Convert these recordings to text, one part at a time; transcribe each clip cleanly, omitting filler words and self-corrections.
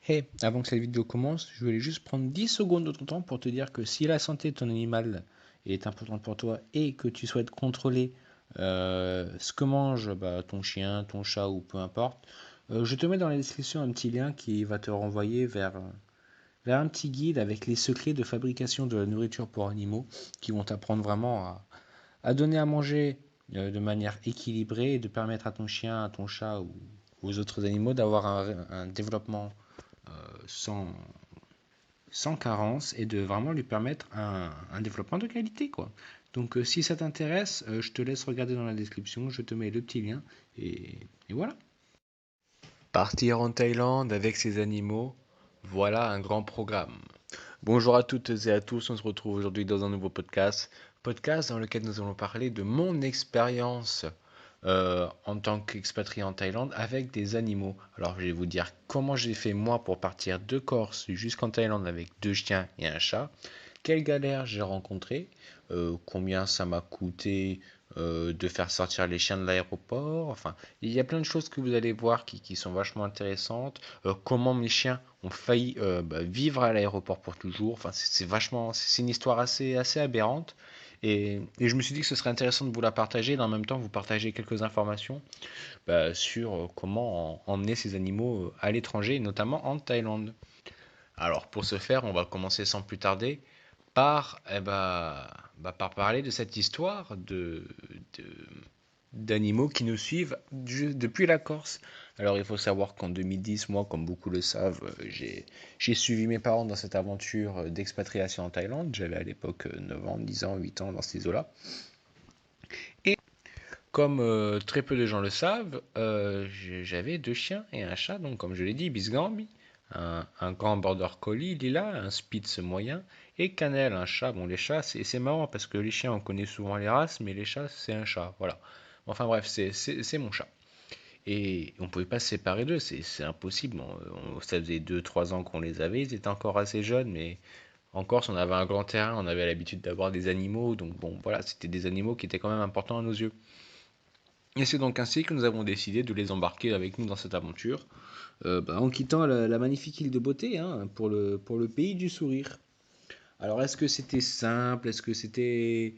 Hey, avant que cette vidéo commence, je voulais juste prendre 10 secondes de ton temps pour te dire que si la santé de ton animal est importante pour toi et que tu souhaites contrôler ce que mange ton chien, ton chat ou peu importe, je te mets dans la description un petit lien qui va te renvoyer vers un petit guide avec les secrets de fabrication de la nourriture pour animaux qui vont t'apprendre vraiment à donner à manger de manière équilibrée et de permettre à ton chien, à ton chat ou aux autres animaux d'avoir un développement sans, sans carence et de vraiment lui permettre un développement de qualité, quoi. Donc si ça t'intéresse, je te laisse regarder dans la description, je te mets le petit lien et voilà. Partir en Thaïlande avec ses animaux, voilà un grand programme. Bonjour à toutes et à tous, on se retrouve aujourd'hui dans un nouveau podcast dans lequel nous allons parler de mon expérience en tant qu'expatrié en Thaïlande avec des animaux. Alors je vais vous dire comment j'ai fait moi pour partir de Corse jusqu'en Thaïlande avec 2 chiens et un chat. Quelle galère j'ai rencontré, combien ça m'a coûté de faire sortir les chiens de l'aéroport. Enfin, il y a plein de choses que vous allez voir qui sont vachement intéressantes. Comment mes chiens ont failli vivre à l'aéroport pour toujours. Enfin, c'est vachement, c'est une histoire assez aberrante. Et je me suis dit que ce serait intéressant de vous la partager et en même temps vous partager quelques informations sur comment emmener ces animaux à l'étranger, notamment en Thaïlande. Alors pour ce faire, on va commencer sans plus tarder par parler de cette histoire de- d'animaux qui nous suivent depuis la Corse. Alors il faut savoir qu'en 2010, moi, comme beaucoup le savent, j'ai suivi mes parents dans cette aventure d'expatriation en Thaïlande. J'avais à l'époque 9 ans, 10 ans, 8 ans dans ces eaux-là. Et comme très peu de gens le savent, j'avais 2 chiens et un chat, donc comme je l'ai dit, Bisgамbi, un grand border collie, Lila, un Spitz moyen, et Cannelle, un chat. Bon, les chats, c'est marrant parce que les chiens, on connaît souvent les races, mais les chats, c'est un chat, voilà. Enfin bref, c'est mon chat. Et on ne pouvait pas se séparer d'eux, c'est impossible. Ça faisait 2 3 ans qu'on les avait, ils étaient encore assez jeunes, mais en Corse, on avait un grand terrain, on avait l'habitude d'avoir des animaux, donc bon, voilà, c'était des animaux qui étaient quand même importants à nos yeux. Et c'est donc ainsi que nous avons décidé de les embarquer avec nous dans cette aventure, en quittant la magnifique île de Beauté hein, pour le pays du sourire. Alors est-ce que c'était simple? Est-ce que c'était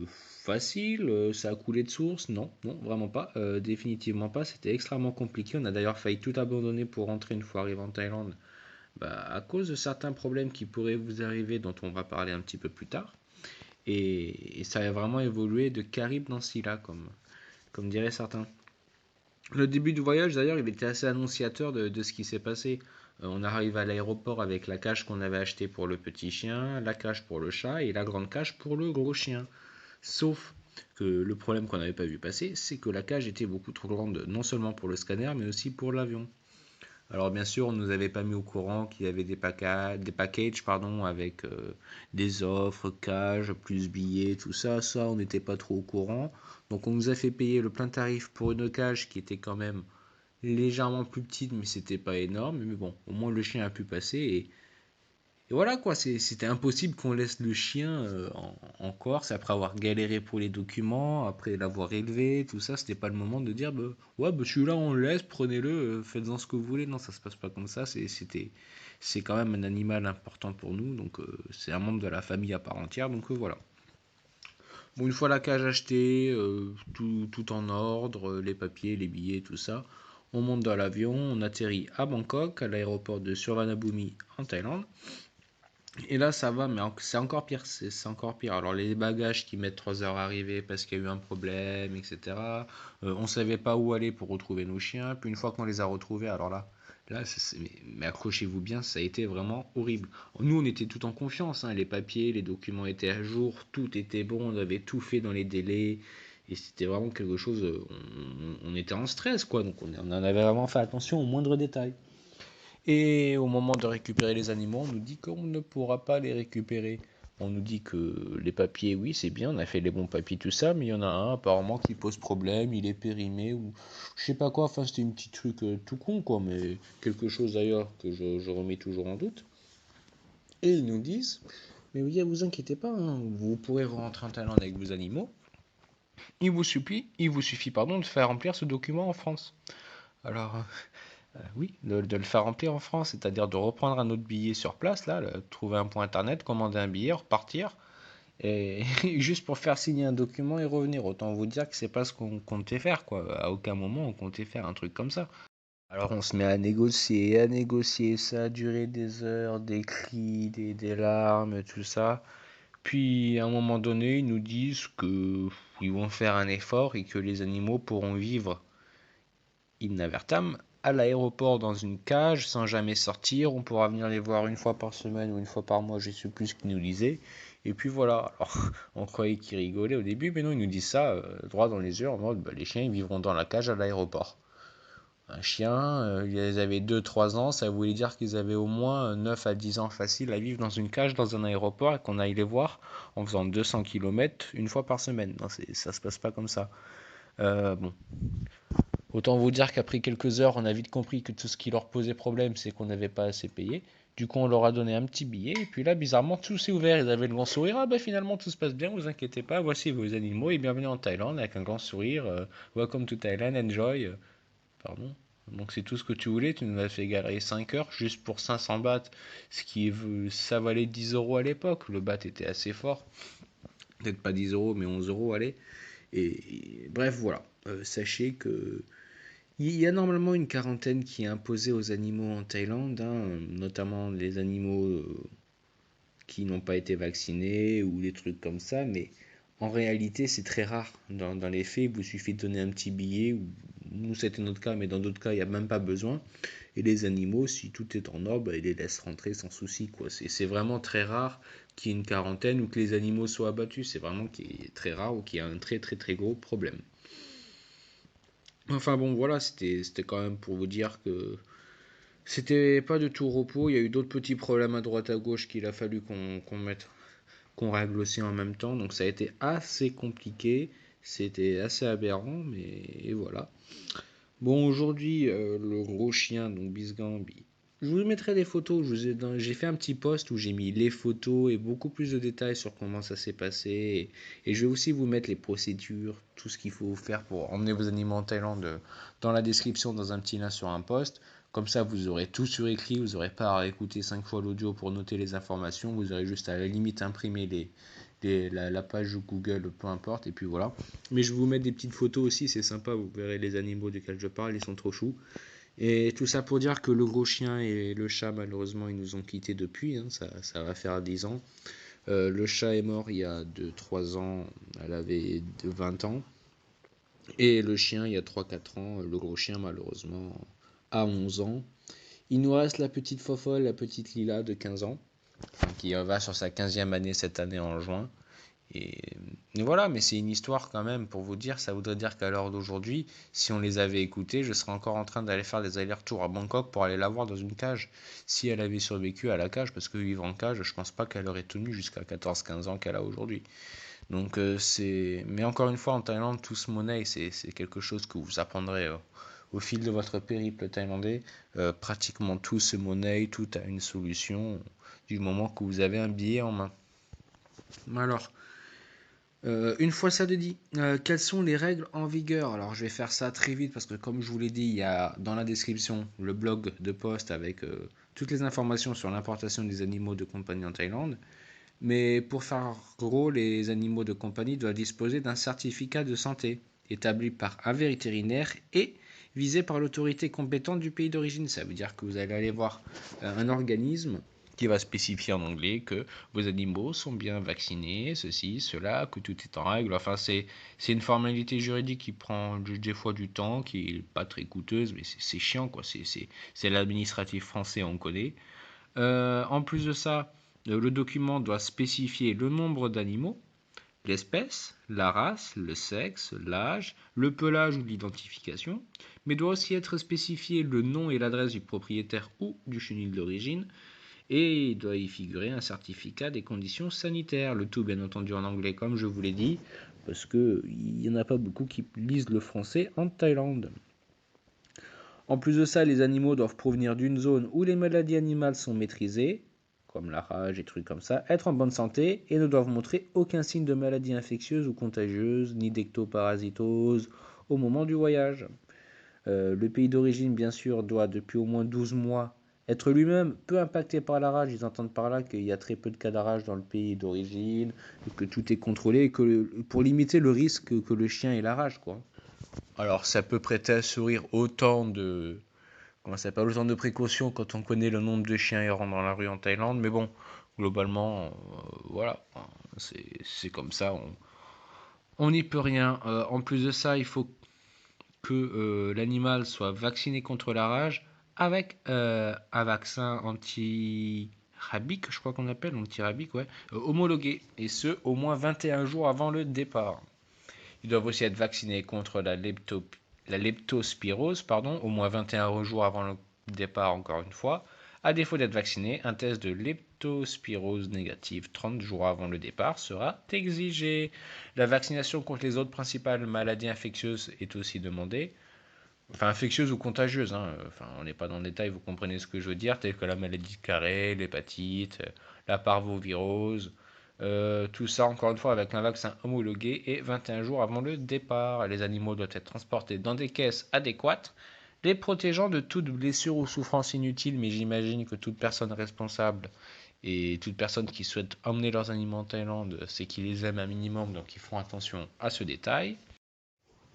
facile? Ça a coulé de source? Non, non, vraiment pas. Définitivement pas. C'était extrêmement compliqué. On a d'ailleurs failli tout abandonner pour rentrer une fois arrivé en Thaïlande, à cause de certains problèmes qui pourraient vous arriver, dont on va parler un petit peu plus tard. Et ça a vraiment évolué de Caribe dans Scylla, comme diraient certains. Le début du voyage, d'ailleurs, il était assez annonciateur de ce qui s'est passé. On arrive à l'aéroport avec la cage qu'on avait achetée pour le petit chien, la cage pour le chat et la grande cage pour le gros chien. Sauf que le problème qu'on n'avait pas vu passer, c'est que la cage était beaucoup trop grande, non seulement pour le scanner, mais aussi pour l'avion. Alors bien sûr, on ne nous avait pas mis au courant qu'il y avait des packages pardon, avec des offres, cages, plus billets, tout ça. Ça, on n'était pas trop au courant. Donc on nous a fait payer le plein tarif pour une cage qui était quand même légèrement plus petite, mais c'était pas énorme. Mais bon, au moins le chien a pu passer. Et voilà quoi, c'était impossible qu'on laisse le chien en Corse après avoir galéré pour les documents, après l'avoir élevé, tout ça. C'était pas le moment de dire ouais, celui-là on le laisse, prenez-le, faites-en ce que vous voulez. Non, ça se passe pas comme ça. C'est quand même un animal important pour nous, donc c'est un membre de la famille à part entière. Donc voilà. Bon, une fois la cage achetée, tout en ordre, les papiers, les billets, tout ça, on monte dans l'avion, on atterrit à Bangkok, à l'aéroport de Suvarnabhumi en Thaïlande. Et là, ça va, mais c'est encore pire. C'est encore pire. Alors, les bagages qui mettent 3 heures à arriver parce qu'il y a eu un problème, etc. On savait pas où aller pour retrouver nos chiens. Puis, une fois qu'on les a retrouvés, alors là mais accrochez-vous bien, ça a été vraiment horrible. Nous, on était tout en confiance. Hein, les papiers, les documents étaient à jour, tout était bon, on avait tout fait dans les délais. Et c'était vraiment quelque chose. On était en stress, quoi. Donc, on en avait vraiment fait attention aux moindres détails. Et au moment de récupérer les animaux, on nous dit qu'on ne pourra pas les récupérer. On nous dit que les papiers, oui, c'est bien, on a fait les bons papiers, tout ça, mais il y en a un apparemment qui pose problème, il est périmé, ou je sais pas quoi, enfin c'était un petit truc tout con, quoi, mais quelque chose d'ailleurs que je remets toujours en doute. Et ils nous disent, mais oui, vous inquiétez pas, hein, vous pourrez rentrer en Thaïlande avec vos animaux, il vous suffit pardon, de faire remplir ce document en France. Alors, Oui, de le faire remplir en France, c'est-à-dire de reprendre un autre billet sur place, là, trouver un point internet, commander un billet, repartir, et juste pour faire signer un document et revenir. Autant vous dire que c'est pas ce qu'on comptait faire, quoi. À aucun moment on comptait faire un truc comme ça. Alors on se met à négocier, ça a duré des heures, des cris, des larmes, tout ça. Puis à un moment donné, ils nous disent que ils vont faire un effort et que les animaux pourront vivre in navertam à l'aéroport dans une cage sans jamais sortir. On pourra venir les voir une fois par semaine ou une fois par mois, je sais plus ce qu'ils nous disaient. Et puis voilà. Alors on croyait qu'ils rigolaient au début, mais non, ils nous disent ça droit dans les yeux en mode bah, les chiens ils vivront dans la cage à l'aéroport. Un chien, ils avaient 2 3 ans, ça voulait dire qu'ils avaient au moins 9 à 10 ans facile à vivre dans une cage dans un aéroport et qu'on aille les voir en faisant 200 km une fois par semaine. Non, ça se passe pas comme ça. Bon, autant vous dire qu'après quelques heures, on a vite compris que tout ce qui leur posait problème, c'est qu'on n'avait pas assez payé. Du coup, on leur a donné un petit billet, et puis là, bizarrement, tout s'est ouvert. Ils avaient le grand sourire. Ah, bah finalement, tout se passe bien, vous inquiétez pas. Voici vos animaux, et bienvenue en Thaïlande, avec un grand sourire. Welcome to Thailand, enjoy. Pardon. Donc, c'est tout ce que tu voulais. Tu nous as fait galérer 5 heures juste pour 500 bahts, ce qui ça valait 10 euros à l'époque. Le baht était assez fort. Peut-être pas 10 euros, mais 11 euros, allez. Bref, voilà. Sachez que il y a normalement une quarantaine qui est imposée aux animaux en Thaïlande, hein, notamment les animaux qui n'ont pas été vaccinés ou des trucs comme ça, mais en réalité c'est très rare. Dans les faits, il vous suffit de donner un petit billet, ou nous c'était notre cas, mais dans d'autres cas il n'y a même pas besoin. Et les animaux, si tout est en ordre, bah, ils les laissent rentrer sans souci, quoi. C'est vraiment très rare qu'il y ait une quarantaine ou que les animaux soient abattus. C'est vraiment qui est très rare ou qu'il y a un très très très gros problème. Enfin bon, voilà, c'était quand même pour vous dire que c'était pas de tout repos, il y a eu d'autres petits problèmes à droite à gauche qu'il a fallu qu'on règle aussi en même temps, donc ça a été assez compliqué, c'était assez aberrant, mais voilà. Bon, aujourd'hui, le gros chien, donc Bisgambi, je vous mettrai des photos, j'ai fait un petit post où j'ai mis les photos et beaucoup plus de détails sur comment ça s'est passé, et je vais aussi vous mettre les procédures, tout ce qu'il faut faire pour emmener vos animaux en Thaïlande dans la description, dans un petit lien sur un post. Comme ça, vous aurez tout sur écrit, vous n'aurez pas à écouter 5 fois l'audio pour noter les informations, vous aurez juste à la limite imprimer la page Google, peu importe, et puis voilà. Mais je vais vous mettre des petites photos aussi, c'est sympa, vous verrez les animaux desquels je parle, ils sont trop choux. Et tout ça pour dire que le gros chien et le chat, malheureusement, ils nous ont quittés depuis, hein, ça va faire 10 ans. Le chat est mort il y a 2 3 ans, elle avait 20 ans. Et le chien, il y a 3 4 ans, le gros chien, malheureusement, a 11 ans. Il nous reste la petite fofolle, la petite Lila de 15 ans, qui va sur sa 15e année cette année en juin. Et, et voilà, mais c'est une histoire quand même pour vous dire, ça voudrait dire qu'à l'heure d'aujourd'hui, si on les avait écoutés, je serais encore en train d'aller faire des allers-retours à Bangkok pour aller la voir dans une cage. Si elle avait survécu à la cage, parce que vivre en cage, je pense pas qu'elle aurait tenu jusqu'à 14 15 ans qu'elle a aujourd'hui. Donc c'est... Mais encore une fois, en Thaïlande, tout se monnaie, c'est quelque chose que vous apprendrez au fil de votre périple thaïlandais. Pratiquement tout se monnaie, tout a une solution du moment que vous avez un billet en main. Alors, une fois ça de dit, quelles sont les règles en vigueur? Alors je vais faire ça très vite parce que comme je vous l'ai dit, il y a dans la description le blog de poste avec toutes les informations sur l'importation des animaux de compagnie en Thaïlande. Mais pour faire gros, les animaux de compagnie doivent disposer d'un certificat de santé établi par un vétérinaire et visé par l'autorité compétente du pays d'origine. Ça veut dire que vous allez aller voir un organisme qui va spécifier en anglais que vos animaux sont bien vaccinés, ceci, cela, que tout est en règle. Enfin, c'est une formalité juridique qui prend des fois du temps, qui est pas très coûteuse, mais c'est chiant, quoi. C'est l'administratif français, on connaît. En plus de ça, le document doit spécifier le nombre d'animaux, l'espèce, la race, le sexe, l'âge, le pelage ou l'identification, mais doit aussi être spécifié le nom et l'adresse du propriétaire ou du chenil d'origine, et il doit y figurer un certificat des conditions sanitaires, le tout bien entendu en anglais comme je vous l'ai dit, parce qu'il n'y en a pas beaucoup qui lisent le français en Thaïlande. En plus de ça, les animaux doivent provenir d'une zone où les maladies animales sont maîtrisées, comme la rage et trucs comme ça, être en bonne santé et ne doivent montrer aucun signe de maladie infectieuse ou contagieuse, ni d'ectoparasitose au moment du voyage. Le pays d'origine, bien sûr, doit depuis au moins 12 mois être lui-même peu impacté par la rage. Ils entendent par là qu'il y a très peu de cas de rage dans le pays d'origine, que tout est contrôlé, et que pour limiter le risque que le chien ait la rage, quoi. Alors ça peut prêter à sourire autant de précautions quand on connaît le nombre de chiens errants dans la rue en Thaïlande, mais bon, globalement, voilà, c'est comme ça, on n'y peut rien. En plus de ça, il faut que l'animal soit vacciné contre la rage avec un vaccin anti-rabique, je crois qu'on appelle, anti-rabique, ouais, homologué, et ce, au moins 21 jours avant le départ. Ils doivent aussi être vaccinés contre la leptospirose, au moins 21 jours avant le départ, encore une fois. À défaut d'être vacciné, un test de leptospirose négative 30 jours avant le départ sera exigé. La vaccination contre les autres principales maladies infectieuses est aussi demandée. Enfin, infectieuses ou contagieuses, hein. Enfin, on n'est pas dans le détail, vous comprenez ce que je veux dire, telles que la maladie de Carré, l'hépatite, la parvovirose, tout ça, encore une fois, avec un vaccin homologué et 21 jours avant le départ. Les animaux doivent être transportés dans des caisses adéquates, les protégeant de toute blessure ou souffrance inutile, mais j'imagine que toute personne responsable et toute personne qui souhaite emmener leurs animaux en Thaïlande, c'est qu'ils les aiment un minimum, donc ils font attention à ce détail.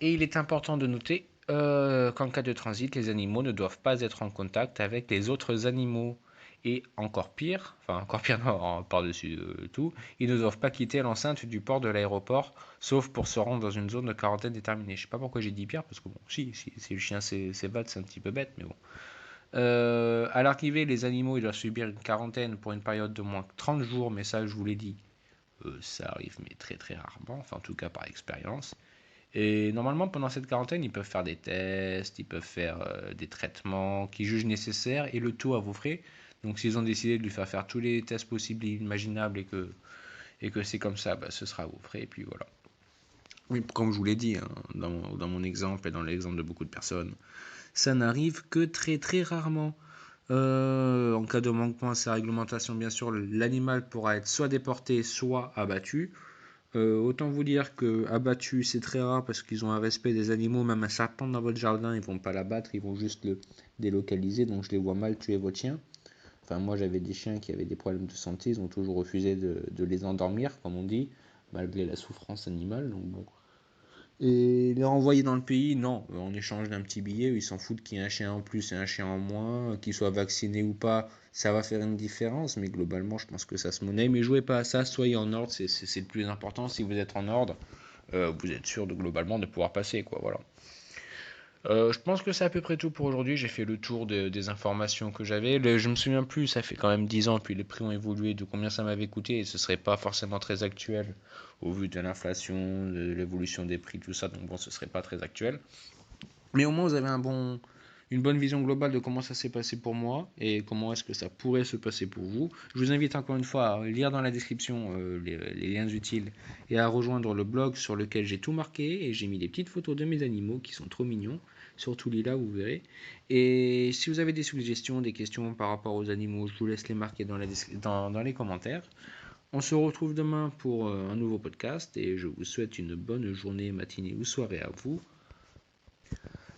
Et il est important de noter qu'en cas de transit, les animaux ne doivent pas être en contact avec les autres animaux. Et encore pire non, par-dessus tout, ils ne doivent pas quitter l'enceinte du port de l'aéroport, sauf pour se rendre dans une zone de quarantaine déterminée. Je sais pas pourquoi j'ai dit pire, parce que bon, si le chien s'évade, c'est un petit peu bête, mais bon. À l'arrivée, les animaux ils doivent subir une quarantaine pour une période de moins de 30 jours, mais ça, je vous l'ai dit, ça arrive, mais très très rarement, enfin en tout cas par expérience. Et normalement, pendant cette quarantaine, ils peuvent faire des tests, ils peuvent faire des traitements qu'ils jugent nécessaires et le tout à vos frais. Donc, s'ils ont décidé de lui faire tous les tests possibles et imaginables et que c'est comme ça, bah, ce sera à vos frais. Et puis voilà. Oui, comme je vous l'ai dit, hein, dans mon exemple et dans l'exemple de beaucoup de personnes, ça n'arrive que très très rarement. En cas de manquement à sa réglementation, bien sûr, l'animal pourra être soit déporté, soit abattu. Autant vous dire que abattu c'est très rare parce qu'ils ont un respect des animaux, même un serpent dans votre jardin, ils vont pas l'abattre, ils vont juste le délocaliser, donc je les vois mal tuer votre chien. Enfin moi j'avais des chiens qui avaient des problèmes de santé, ils ont toujours refusé de les endormir, comme on dit, malgré la souffrance animale, donc bon. Et les renvoyer dans le pays, non, en échange d'un petit billet, ils s'en foutent qu'il y ait un chien en plus et un chien en moins, qu'il soit vacciné ou pas, ça va faire une différence, mais globalement, je pense que ça se monnaie. Mais jouez pas à ça, soyez en ordre, c'est le plus important. Si vous êtes en ordre, vous êtes sûr globalement de pouvoir passer, quoi, voilà. Je pense que c'est à peu près tout pour aujourd'hui. J'ai fait le tour des informations que j'avais. Je me souviens plus, ça fait quand même 10 ans, puis les prix ont évolué, de combien ça m'avait coûté, et ce serait pas forcément très actuel au vu de l'inflation, de l'évolution des prix, tout ça. Donc bon, ce serait pas très actuel. Mais au moins, vous avez une bonne vision globale de comment ça s'est passé pour moi et comment est-ce que ça pourrait se passer pour vous. Je vous invite encore une fois à lire dans la description les liens utiles et à rejoindre le blog sur lequel j'ai tout marqué et j'ai mis des petites photos de mes animaux qui sont trop mignons, surtout Lila, vous verrez. Et si vous avez des suggestions, des questions par rapport aux animaux, je vous laisse les marquer dans les commentaires. On se retrouve demain pour un nouveau podcast et je vous souhaite une bonne journée, matinée ou soirée à vous.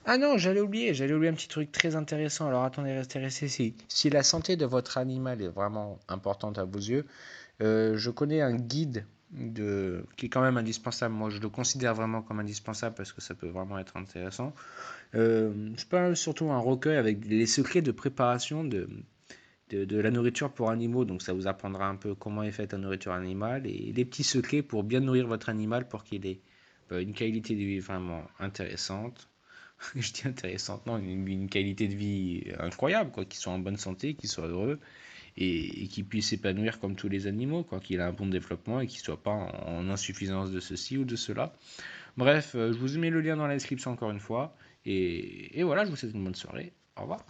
Ah non, j'allais oublier un petit truc très intéressant. Alors attendez, restez restés. Si la santé de votre animal est vraiment importante à vos yeux, je connais un guide qui est quand même indispensable. Moi, je le considère vraiment comme indispensable parce que ça peut vraiment être intéressant. Je parle surtout un recueil avec les secrets de préparation de la nourriture pour animaux. Donc ça vous apprendra un peu comment est faite la nourriture animale et les petits secrets pour bien nourrir votre animal pour qu'il ait une qualité de vie vraiment intéressante. Je dis intéressante, non, une qualité de vie incroyable, quoi, qu'ils soient en bonne santé, qu'ils soient heureux et qu'ils puissent s'épanouir comme tous les animaux, quoi, qu'il ait un bon développement et qu'il ne soit pas en insuffisance de ceci ou de cela. Bref, je vous mets le lien dans la description encore une fois. Et voilà, je vous souhaite une bonne soirée. Au revoir.